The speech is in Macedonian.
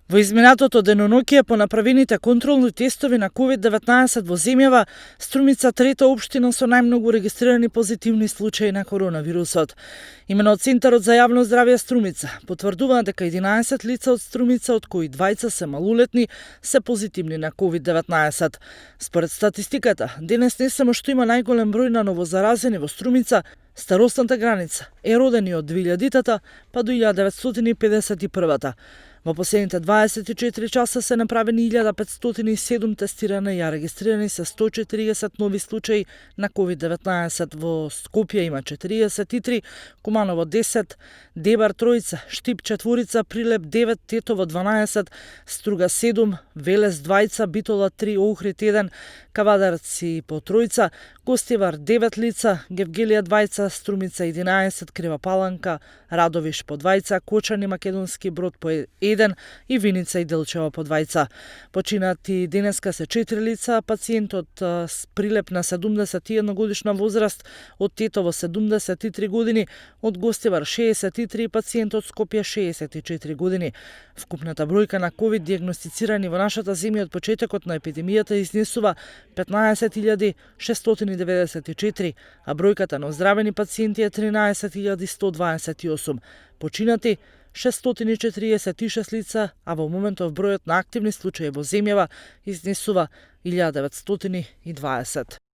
Во изминатото деноноќе по направените контролни тестови на COVID-19 во земјава, Струмица трета општина со најмногу регистрирани позитивни случаи на коронавирусот. Имено од Центарот за јавно здравје Струмица потврдува дека 11 лица од Струмица, од кои 2 се малолетни, се позитивни на COVID-19. Според статистиката, денес не само што има најголем број на новозаразени во Струмица, старосната граница е родени од 2000-та па до 1951-та. Во последните 24 часа се направени 1507 тестирани и регистрирани се 140 нови случаи на COVID-19. Во Скопје има 43, Куманово 10, Дебар 3, Штип 4, Прилеп 9, Тетово 12, Струга 7, Велес 2, Битола 3, Охрид 1, Кавадарци по 3, Гостивар 9 лица, Гевгелија 2, Струмица 11, Крива Паланка, Радовиш по 2, Кочани, Македонски Брод по 1 и Виница и Делчево по 2. Починати денеска се 4 лица, пациентот Прилеп на 71 годишна возраст, од Тетово 73 години, од Гостивар 63 пациент, од Скопје 64 години. Вкупната бројка на ковид диагностицирани во нашата земја од почетокот на епидемијата изнесува 15.694, а бројката на оздравени пациенти е 13.128. Починати 646 лица, а во моментов бројот на активни случаи во земјава изнесува 1920.